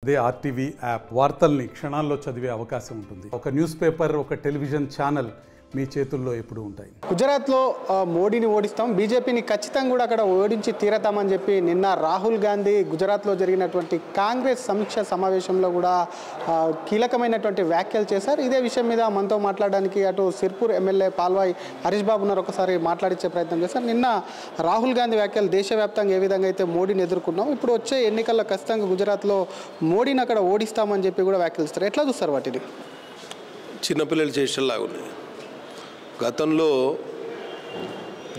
అదే RTV app వార్తల్ని క్షణాల్లో చదివే అవకాశం ఉంటుంది. ఒక న్యూస్ పేపర్, ఒక టెలివిజన్ ఛానల్ మీ చేతుల్లో ఎప్పుడు ఉంటాయి. గుజరాత్లో మోడీని ఓడిస్తాం, బీజేపీని ఖచ్చితంగా కూడా అక్కడ ఓడించి తీరతామని చెప్పి నిన్న రాహుల్ గాంధీ గుజరాత్లో జరిగినటువంటి కాంగ్రెస్ సమీక్ష సమావేశంలో కూడా కీలకమైనటువంటి వ్యాఖ్యలు చేశారు. ఇదే విషయం మీద మనతో మాట్లాడడానికి అటు సిర్పూర్ ఎమ్మెల్యే పాల్వాయి హరీష్ బాబు ఉన్నారు, ఒకసారి మాట్లాడించే ప్రయత్నం చేశారు. నిన్న రాహుల్ గాంధీ వ్యాఖ్యలు దేశవ్యాప్తంగా ఏ విధంగా అయితే మోడీని ఎదుర్కొన్నాం, ఇప్పుడు వచ్చే ఎన్నికల్లో ఖచ్చితంగా గుజరాత్లో మోడీని అక్కడ ఓడిస్తామని చెప్పి కూడా వ్యాఖ్యలు ఇస్తారు. ఎట్లా చూస్తారు వాటిని? చిన్నపిల్లలు చేసేలాగా ఉన్నాయి. గతంలో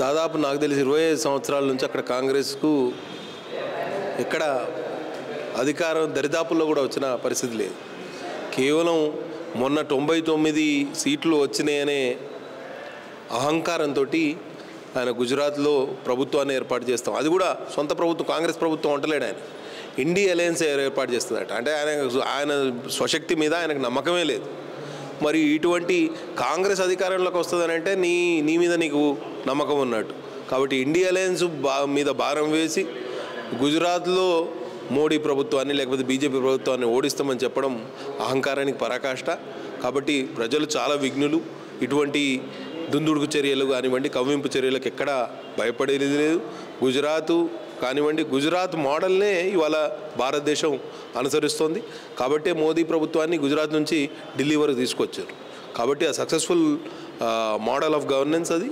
దాదాపు నాకు తెలిసి 25 సంవత్సరాల నుంచి అక్కడ కాంగ్రెస్కు ఎక్కడ అధికారం దరిదాపుల్లో కూడా వచ్చిన పరిస్థితి లేదు. కేవలం మొన్న 99 సీట్లు వచ్చినాయనే అహంకారంతో ఆయన గుజరాత్లో ప్రభుత్వాన్ని ఏర్పాటు చేస్తాం, అది కూడా సొంత ప్రభుత్వం, కాంగ్రెస్ ప్రభుత్వం అంటలేడు ఆయన, ఇండియా అలయన్స్ ఏర్పాటు చేస్తుందట. అంటే ఆయన స్వశక్తి మీద ఆయనకు నమ్మకమే లేదు. మరి ఇటువంటి కాంగ్రెస్ అధికారంలోకి వస్తుందని అంటే నీ మీద నీకు నమ్మకం ఉన్నట్టు. కాబట్టి ఇండియా అలయన్స్ మీద భారం వేసి గుజరాత్లో మోడీ ప్రభుత్వాన్ని లేకపోతే బీజేపీ ప్రభుత్వాన్ని ఓడిస్తామని చెప్పడం అహంకారానికి పరాకాష్ట. కాబట్టి ప్రజలు చాలా విఘ్నులు. ఇటువంటి దుందుడుకు చర్యలు కానివ్వండి, కవ్వింపు చర్యలకు ఎక్కడా భయపడేది లేదు. గుజరాత్ కానివ్వండి, గుజరాత్ మోడల్నే ఇవాళ భారతదేశం అనుసరిస్తోంది. కాబట్టే మోదీ ప్రభుత్వాన్ని గుజరాత్ నుంచి ఢిల్లీ వరకు తీసుకొచ్చారు. కాబట్టి ఆ సక్సెస్ఫుల్ మోడల్ ఆఫ్ గవర్నెన్స్ అది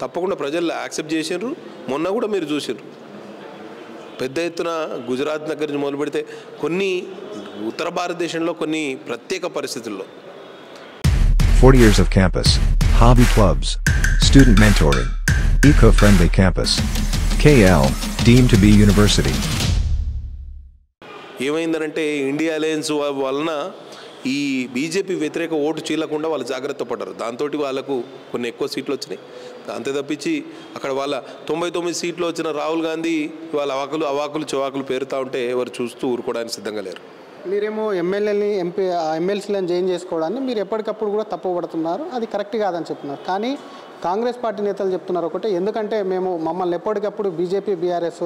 తప్పకుండా ప్రజలు యాక్సెప్ట్ చేసారు. మొన్న కూడా మీరు చూసారు, పెద్ద ఎత్తున గుజరాత్ దగ్గర నుంచి మొదలు పెడితే కొన్ని ఉత్తర భారతదేశంలో కొన్ని ప్రత్యేక పరిస్థితుల్లో 40 years of campus, hobby clubs, student mentoring, eco-friendly campus. KL, deemed to be university. ఏమైందనంటే ఇండియా అలయన్స్ వలన ఈ బీజేపీ వ్యతిరేక ఓటు చీలకుండా వాళ్ళు జాగ్రత్త పడ్డారు. దాంతో వాళ్ళకు కొన్ని ఎక్కువ సీట్లు వచ్చినాయి. అంతే తప్పించి అక్కడ వాళ్ళ 99 సీట్లు వచ్చిన రాహుల్ గాంధీ వాళ్ళ అవాకులు చవాకులు పేరుతూ ఉంటే ఎవరు చూస్తూ ఊరుకోవడానికి సిద్ధంగా లేరు. మీరేమో ఎమ్మెల్సీలను జాయిన్ చేసుకోవడాన్ని మీరు ఎప్పటికప్పుడు కూడా తప్పుపడుతున్నారు, అది కరెక్ట్ కాదని చెప్తున్నారు. కానీ కాంగ్రెస్ పార్టీ నేతలు చెప్తున్నారు ఒకటే, ఎందుకంటే మమ్మల్ని ఎప్పటికప్పుడు బీజేపీ బీఆర్ఎస్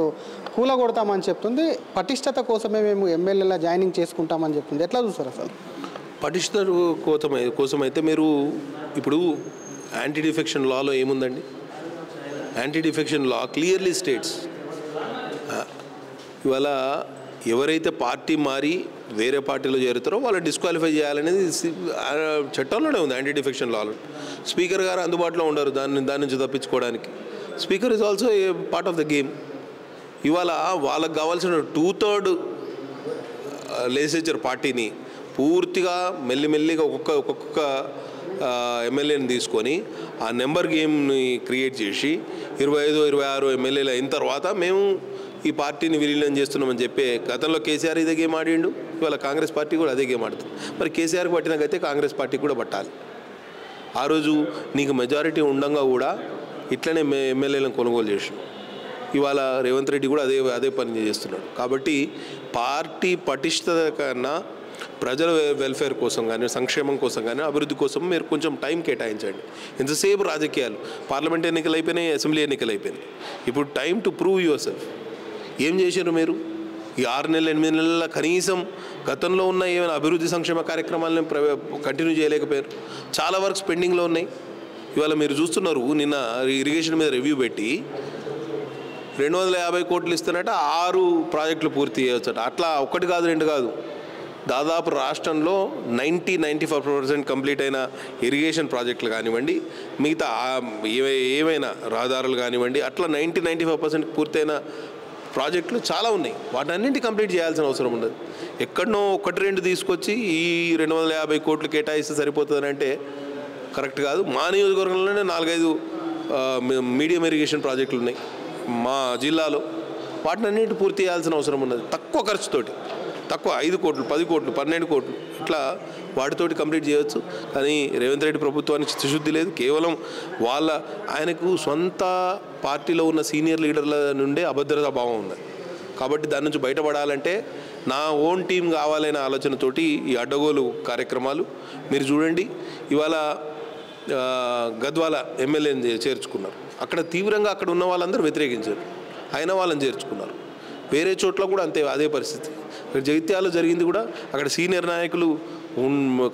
కూలగొడతామని చెప్తుంది, పటిష్టత కోసమే మేము ఎమ్మెల్యేల జాయినింగ్ చేసుకుంటామని చెప్తుంది. ఎట్లా చూస్తారు అసలు? పటిష్టత కోసమైతే మీరు ఇప్పుడు యాంటీ డిఫెక్షన్ లాలో ఏముందండి? Anti defection law clearly states ఇవాళ ఎవరైతే పార్టీ మారి వేరే పార్టీలో చేరుతారో వాళ్ళని డిస్క్వాలిఫై చేయాలనేది చట్టంలోనే ఉంది, యాంటీ డిఫెక్షన్ లాలో. స్పీకర్ గారు అందుబాటులో ఉండరు దాని నుంచి తప్పించుకోవడానికి. Speaker is also a part of the game. ఇవాళ వాళ్ళకు కావాల్సిన 2/3 లెజిస్లేచర్ పార్టీని పూర్తిగా మెల్లిమెల్లిగా ఒక్కొక్క ఎమ్మెల్యేని తీసుకొని ఆ నెంబర్ గేమ్ని క్రియేట్ చేసి 25, 26 ఎమ్మెల్యేలు అయిన తర్వాత మేము ఈ పార్టీని విలీనం చేస్తున్నామని చెప్పే గతంలో కేసీఆర్ ఇదే గేమ్ ఆడిండు, ఇవాళ కాంగ్రెస్ పార్టీ కూడా అదే గేమ్ ఆడుతుంది. మరి కేసీఆర్కి పట్టినకైతే కాంగ్రెస్ పార్టీకి కూడా పట్టాలి. ఆ రోజు నీకు మెజారిటీ ఉండగా కూడా ఇట్లనే ఎమ్మెల్యేలను కొనుగోలు చేసాడు. ఇవాళ రేవంత్ రెడ్డి కూడా అదే పని చేస్తున్నాడు. కాబట్టి పార్టీ పటిష్టత కన్నా ప్రజల వెల్ఫేర్ కోసం కానీ, సంక్షేమం కోసం కానీ, అభివృద్ధి కోసం మీరు కొంచెం టైం కేటాయించండి. ఎంతసేపు రాజకీయాలు, పార్లమెంట్ ఎన్నికలు అయిపోయినాయి, అసెంబ్లీ ఎన్నికలు అయిపోయినాయి. ఇప్పుడు time to prove your self. ఏం చేశారు మీరు ఈ 6 నెలలు 8 నెలల? కనీసం గతంలో ఉన్న ఏమైనా అభివృద్ధి సంక్షేమ కార్యక్రమాలను కంటిన్యూ చేయలేకపోయారు. చాలా వర్క్స్ పెండింగ్లో ఉన్నాయి. ఇవాళ మీరు చూస్తున్నారు, నిన్న ఇరిగేషన్ మీద రివ్యూ పెట్టి 250 కోట్లు ఇస్తున్నట్టు 6 ప్రాజెక్టులు పూర్తి చేయవచ్చట. అట్లా 1 కాదు 2 కాదు, దాదాపు రాష్ట్రంలో 90-95% కంప్లీట్ అయిన ఇరిగేషన్ ప్రాజెక్టులు కానివ్వండి, మిగతా ఏమైనా రహదారులు కానివ్వండి, అట్లా 90-95% పూర్తయిన ప్రాజెక్టులు చాలా ఉన్నాయి. వాటన్నింటి కంప్లీట్ చేయాల్సిన అవసరం ఉండదు. ఎక్కడనో 1-2 తీసుకొచ్చి ఈ 250 కోట్లు కేటాయిస్తే సరిపోతుందని అంటే కరెక్ట్ కాదు. మా నియోజకవర్గంలోనే 4-5 మీడియం ఇరిగేషన్ ప్రాజెక్టులు ఉన్నాయి మా జిల్లాలో. వాటినన్నింటి పూర్తి చేయాల్సిన అవసరం ఉన్నది. తక్కువ ఖర్చుతోటి, తక్కువ 5 కోట్లు 10 కోట్లు 12 కోట్లు ఇట్లా వాటితోటి కంప్లీట్ చేయవచ్చు. కానీ రేవంత్ రెడ్డి ప్రభుత్వానికి చిత్తశుద్ధి లేదు. కేవలం ఆయనకు సొంత పార్టీలో ఉన్న సీనియర్ లీడర్ల నుండే అభద్రతా భావం ఉంది. కాబట్టి దాని నుంచి బయటపడాలంటే నా ఓన్ టీం కావాలనే ఆలోచనతోటి ఈ అడ్డగోలు కార్యక్రమాలు మీరు చూడండి. ఇవాళ గద్వాల ఎమ్మెల్యేని చేర్చుకున్నారు. అక్కడ తీవ్రంగా అక్కడ ఉన్న వాళ్ళందరూ వ్యతిరేకించారు, అయినా వాళ్ళని చేర్చుకున్నారు. వేరే చోట్ల కూడా అదే పరిస్థితి. జగిత్యాలలో జరిగింది కూడా అక్కడ సీనియర్ నాయకులు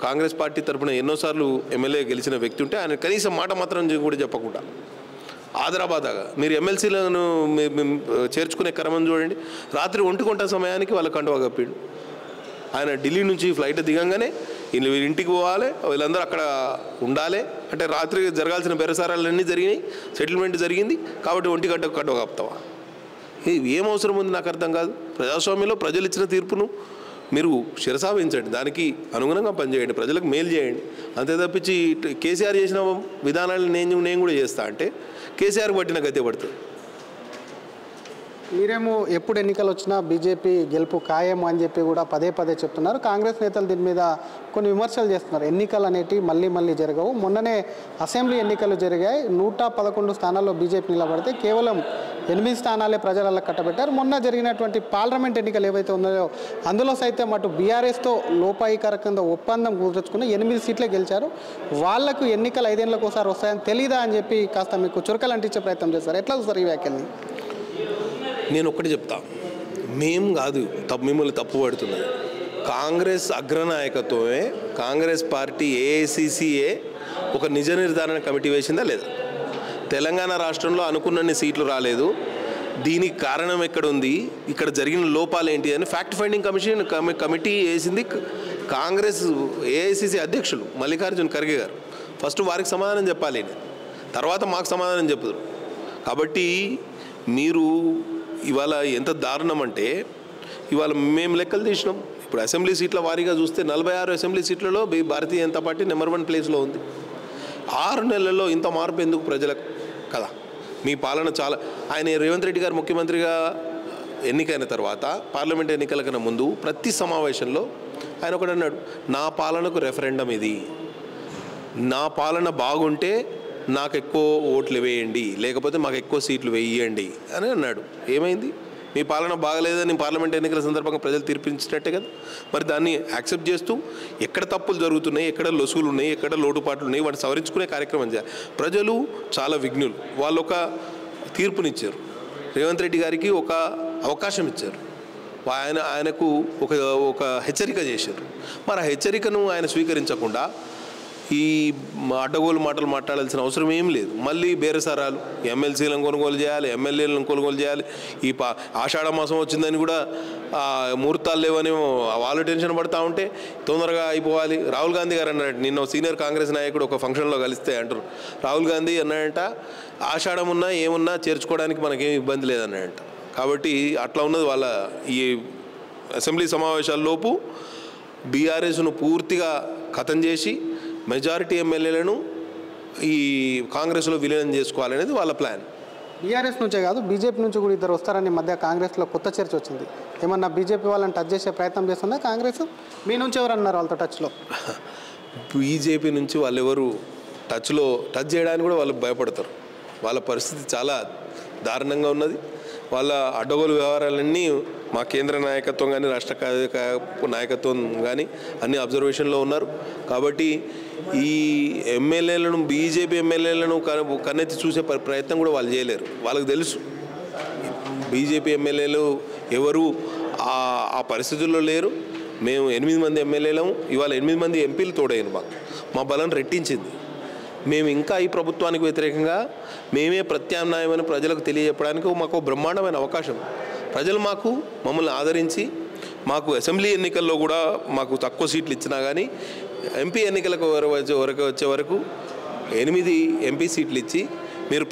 కాంగ్రెస్ పార్టీ తరఫున ఎన్నోసార్లు ఎమ్మెల్యే గెలిచిన వ్యక్తి ఉంటే ఆయన కనీసం మాట మాత్రం కూడా చెప్పకుండా ఆదరాబాదాగా మీరు ఎమ్మెల్సీలను చేర్చుకునే క్రమం చూడండి. రాత్రి 1 గంట సమయానికి వాళ్ళ కండువా కప్పిండు. ఆయన ఢిల్లీ నుంచి ఫ్లైట్ దిగంగానే వీళ్ళు ఇంటికి పోవాలి, వీళ్ళందరూ అక్కడ ఉండాలి అంటే రాత్రి జరగాల్సిన బెరసారాలన్నీ జరిగినాయి, సెటిల్మెంట్ జరిగింది కాబట్టి 1 గంటకు కండువా కప్తావా? ఏం అవసరం ఉంది నాకు అర్థం కాదు. ప్రజాస్వామ్యంలో ప్రజలు ఇచ్చిన తీర్పును మీరు శిరసావించండి, దానికి అనుగుణంగా పనిచేయండి, ప్రజలకు మేలు చేయండి. అంతే తప్పించి కేసీఆర్ చేసిన విధానాలు నేను కూడా చేస్తా అంటే కేసీఆర్ పట్టిన గతి పడుతుంది. మీరేమో ఎప్పుడు ఎన్నికలు వచ్చినా బీజేపీ గెలుపు ఖాయం అని చెప్పి కూడా పదే చెప్తున్నారు. కాంగ్రెస్ నేతలు దీని మీద కొన్ని విమర్శలు చేస్తున్నారు. ఎన్నికలు అనేవి మళ్ళీ జరగవు. మొన్ననే అసెంబ్లీ ఎన్నికలు జరిగాయి. 111 స్థానాల్లో బీజేపీ నిలబడితే కేవలం 8 స్థానాలే ప్రజలలో కట్టబెట్టారు. మొన్న జరిగినటువంటి పార్లమెంట్ ఎన్నికలు ఏవైతే ఉన్నాయో అందులో సైతం అటు బీఆర్ఎస్తో లోపాయికారకంగా ఒప్పందం కుదుర్చుకుని 8 సీట్లే గెలిచారు. వాళ్లకు ఎన్నికలు 5 ఏళ్ళకు ఒకసారి వస్తాయని తెలీదా అని చెప్పి కాస్త మీకు చురకలు అంటించే ప్రయత్నం చేస్తారు. ఎట్లా చూస్తారు ఈ వ్యాఖ్యల్ని? నేను ఒక్కటి చెప్తా, మేము కాదు మిమ్మల్ని తప్పు పడుతున్నది. కాంగ్రెస్ అగ్రనాయకత్వమే, కాంగ్రెస్ పార్టీ ఏఐసిసిఏ ఒక నిజ నిర్ధారణ కమిటీ వేసిందా లేదా? తెలంగాణ రాష్ట్రంలో అనుకున్నన్ని సీట్లు రాలేదు, దీనికి కారణం ఎక్కడుంది, ఇక్కడ జరిగిన లోపాలు ఏంటి అని ఫ్యాక్ట్ ఫైండింగ్ కమిటీ వేసింది కాంగ్రెస్ ఏఐసిసి అధ్యక్షులు మల్లికార్జున్ ఖర్గే గారు. ఫస్ట్ వారికి సమాధానం చెప్పాలి, తర్వాత మాకు సమాధానం చెప్పుదురు. కాబట్టి మీరు ఇవాళ ఎంత దారుణం అంటే ఇవాళ మేము లెక్కలు తీసినాం. ఇప్పుడు అసెంబ్లీ సీట్ల వారీగా చూస్తే 46 అసెంబ్లీ సీట్లలో భారతీయ జనతా పార్టీ నెంబర్ 1 ప్లేస్లో ఉంది. 6 నెలల్లో ఇంత మార్పు ఎందుకు ప్రజలకు కదా? మీ పాలన చాలా. ఆయన రేవంత్ రెడ్డి గారు ముఖ్యమంత్రిగా ఎన్నికైన తర్వాత పార్లమెంట్ ఎన్నికల కన్నా ముందు ప్రతి సమావేశంలో ఆయన ఒకటి అన్నాడు, నా పాలనకు రెఫరెండం ఇది, నా పాలన బాగుంటే నాకు ఎక్కువ ఓట్లు వేయండి, లేకపోతే మాకు ఎక్కువ సీట్లు వేయండి అని అన్నాడు. ఏమైంది? మీ పాలన బాగలేదని పార్లమెంట్ ఎన్నికల సందర్భంగా ప్రజలు తీర్పించినట్టే కదా. మరి దాన్ని యాక్సెప్ట్ చేస్తూ ఎక్కడ తప్పులు జరుగుతున్నాయి, ఎక్కడ లొసుగులు ఉన్నాయి, ఎక్కడ లోటుపాట్లు ఉన్నాయి, వాటిని సవరించుకునే కార్యక్రమం చేయాలి. ప్రజలు చాలా విఘ్నులు, వాళ్ళు ఒక తీర్పునిచ్చారు, రేవంత్ రెడ్డి గారికి ఒక అవకాశం ఇచ్చారు, ఆయనకు ఒక హెచ్చరిక చేశారు. మరి ఆ హెచ్చరికను ఆయన స్వీకరించకుండా ఈ అడ్డగోలు మాటలు మాట్లాడాల్సిన అవసరం ఏం లేదు. మళ్ళీ బేరసారాలు, ఎమ్మెల్సీలను కొనుగోలు చేయాలి, ఎమ్మెల్యేలను కొనుగోలు చేయాలి. ఈ ఆషాఢ మాసం వచ్చిందని కూడా ముహూర్తాలు లేవని వాళ్ళు టెన్షన్ పడుతూ ఉంటే తొందరగా అయిపోవాలి. రాహుల్ గాంధీ గారు అన్నాడు, నిన్న సీనియర్ కాంగ్రెస్ నాయకుడు ఒక ఫంక్షన్లో కలిస్తే అంటారు, రాహుల్ గాంధీ అన్నాడంట ఆషాఢం ఉన్నా ఏమున్నా చేర్చుకోవడానికి మనకేం ఇబ్బంది లేదన్నాడంట. కాబట్టి అట్లా ఉన్నది వాళ్ళ ఈ అసెంబ్లీ సమావేశాల్లోపు బీఆర్ఎస్ను పూర్తిగా ఖతం చేసి మెజారిటీ ఎమ్మెల్యేలను ఈ కాంగ్రెస్లో విలీనం చేసుకోవాలనేది వాళ్ళ ప్లాన్. బీఆర్ఎస్ నుంచే కాదు బీజేపీ నుంచి కూడా ఇద్దరు వస్తారని మధ్య కాంగ్రెస్లో కొత్త చర్చ వచ్చింది. ఏమన్నా బీజేపీ వాళ్ళని టచ్ చేసే ప్రయత్నం చేస్తుందా కాంగ్రెస్? మీ నుంచి ఎవరు అన్నారు వాళ్ళతో టచ్లో? బీజేపీ నుంచి వాళ్ళెవరు టచ్ చేయడానికి కూడా వాళ్ళు భయపడతారు. వాళ్ళ పరిస్థితి చాలా దారుణంగా ఉన్నది. వాళ్ళ అడ్డగోలు వ్యవహారాలన్నీ మా కేంద్ర నాయకత్వం కానీ రాష్ట్ర నాయకత్వం కానీ అన్ని అబ్జర్వేషన్లో ఉన్నారు. కాబట్టి ఈ ఎమ్మెల్యేలను, బీజేపీ ఎమ్మెల్యేలను కన్నెత్తి చూసే ప్రయత్నం కూడా వాళ్ళు చేయలేరు. వాళ్ళకి తెలుసు బీజేపీ ఎమ్మెల్యేలు ఎవరు ఆ పరిస్థితుల్లో లేరు. మేము 8 మంది ఎమ్మెల్యేలము, ఇవాళ 8 మంది ఎంపీలు తోడైన మా బలం రెట్టించింది. మేము ఇంకా ఈ ప్రభుత్వానికి వ్యతిరేకంగా మేమే ప్రత్యామ్నాయమని ప్రజలకు తెలియజెప్పడానికి మాకు బ్రహ్మాండమైన అవకాశం. ప్రజలు మమ్మల్ని ఆదరించి మాకు అసెంబ్లీ ఎన్నికల్లో కూడా మాకు తక్కువ సీట్లు ఇచ్చినా కానీ ఎంపీ ఎన్నికలకు వచ్చే వరకు 8 ఎంపీ సీట్లు ఇచ్చి మీరు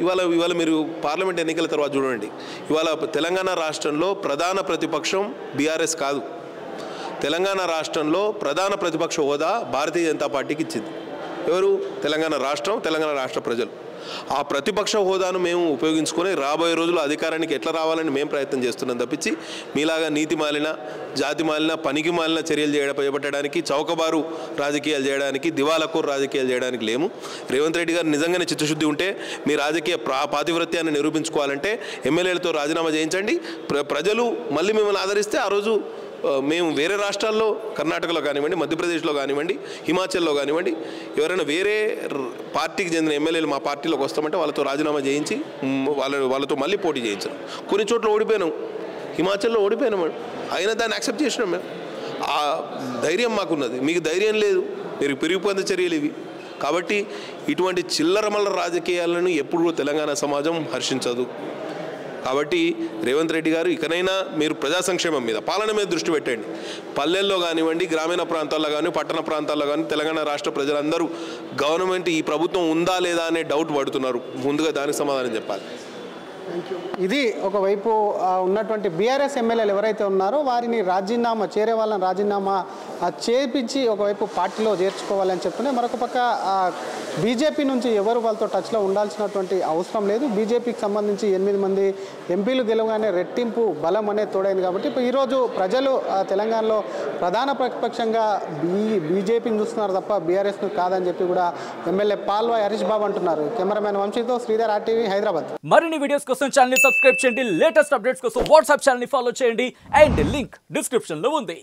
ఇవాళ మీరు పార్లమెంట్ ఎన్నికల తర్వాత చూడండి, ఇవాళ తెలంగాణ రాష్ట్రంలో ప్రధాన ప్రతిపక్షం బీఆర్ఎస్ కాదు. తెలంగాణ రాష్ట్రంలో ప్రధాన ప్రతిపక్ష హోదా భారతీయ జనతా పార్టీకి ఇచ్చింది. ఎవరు? తెలంగాణ రాష్ట్రం, తెలంగాణ రాష్ట్ర ప్రజలు. ఆ ప్రతిపక్ష హోదాను మేము ఉపయోగించుకొని రాబోయే రోజుల్లో అధికారానికి ఎట్లా రావాలని మేము ప్రయత్నం చేస్తున్నాం తప్పించి మీలాగా నీతి మాలిన, జాతి మాలిన, పనికి మాలిన చర్యలు చేపట్టడానికి, చౌకబారు రాజకీయాలు చేయడానికి, దివాలాకోరు రాజకీయాలు చేయడానికి లేము. రేవంత్ రెడ్డి గారు నిజంగానే చిత్తశుద్ధి ఉంటే మీ రాజకీయ పాతివ్రత్యాన్ని నిరూపించుకోవాలంటే ఎమ్మెల్యేలతో రాజీనామా చేయించండి. ప్రజలు మళ్ళీ మిమ్మల్ని ఆదరిస్తే ఆ రోజు మేము వేరే రాష్ట్రాల్లో, కర్ణాటకలో కానివ్వండి, మధ్యప్రదేశ్లో కానివ్వండి, హిమాచల్లో కానివ్వండి, ఎవరైనా వేరే పార్టీకి చెందిన ఎమ్మెల్యేలు మా పార్టీలోకి వస్తామంటే వాళ్ళతో రాజీనామా చేయించి వాళ్ళతో మళ్ళీ పోటీ చేయించడం. కొన్ని చోట్ల ఓడిపోయాను, హిమాచల్లో ఓడిపోయినాం మేడం, అయినా దాన్ని యాక్సెప్ట్ చేసినాం మేము. ఆ ధైర్యం మాకున్నది, మీకు ధైర్యం లేదు, మీరు పెరిగిపోయిన చర్యలు ఇవి. కాబట్టి ఇటువంటి చిల్లరమల్ల రాజకీయాలను ఎప్పుడు తెలంగాణ సమాజం హర్షించదు. కాబట్టి రేవంత్ రెడ్డి గారు ఇకనైనా మీరు ప్రజా సంక్షేమం మీద, పాలన మీద దృష్టి పెట్టండి. పల్లెల్లో కానివ్వండి, గ్రామీణ ప్రాంతాల్లో కానీ, పట్టణ ప్రాంతాల్లో కానీ తెలంగాణ రాష్ట్ర ప్రజలందరూ గవర్నమెంట్ ఈ ప్రభుత్వం ఉందా లేదా అనే డౌట్ పడుతున్నారు. ముందుగా దానికి సమాధానం చెప్పాలి. ఇది ఒకవైపు ఉన్నటువంటి బీఆర్ఎస్ ఎమ్మెల్యేలు ఎవరైతే ఉన్నారో వారిని చేరే వాళ్ళని రాజీనామా చేపించి ఒకవైపు పార్టీలో చేర్చుకోవాలని చెప్తూనే మరొక పక్క బీజేపీ నుంచి ఎవరు వాళ్ళతో టచ్లో ఉండాల్సినటువంటి అవసరం లేదు. బీజేపీకి సంబంధించి 8 మంది ఎంపీలు గెలవగానే రెట్టింపు బలం అనేది తోడైంది. కాబట్టి ఇప్పుడు ఈరోజు ప్రజలు తెలంగాణలో ప్రధాన ప్రతిపక్షంగా బీజేపీని చూస్తున్నారు తప్ప బీఆర్ఎస్ను కాదని చెప్పి కూడా ఎమ్మెల్యే పాల్వాయి హరీష్ బాబు అంటున్నారు. కెమెరామెన్ వంశీతో శ్రీధర్, RTV, హైదరాబాద్. మరిన్ని వీడియోస్ కోసం ఛానల్ ని సబ్స్క్రైబ్ చేయండి, లేటెస్ట్ అప్డేట్స్ కోసం వాట్సాప్ ఛానల్ ని ఫాలో చేయండి అండ్ లింక్ డిస్క్రిప్షన్ లో ఉంది.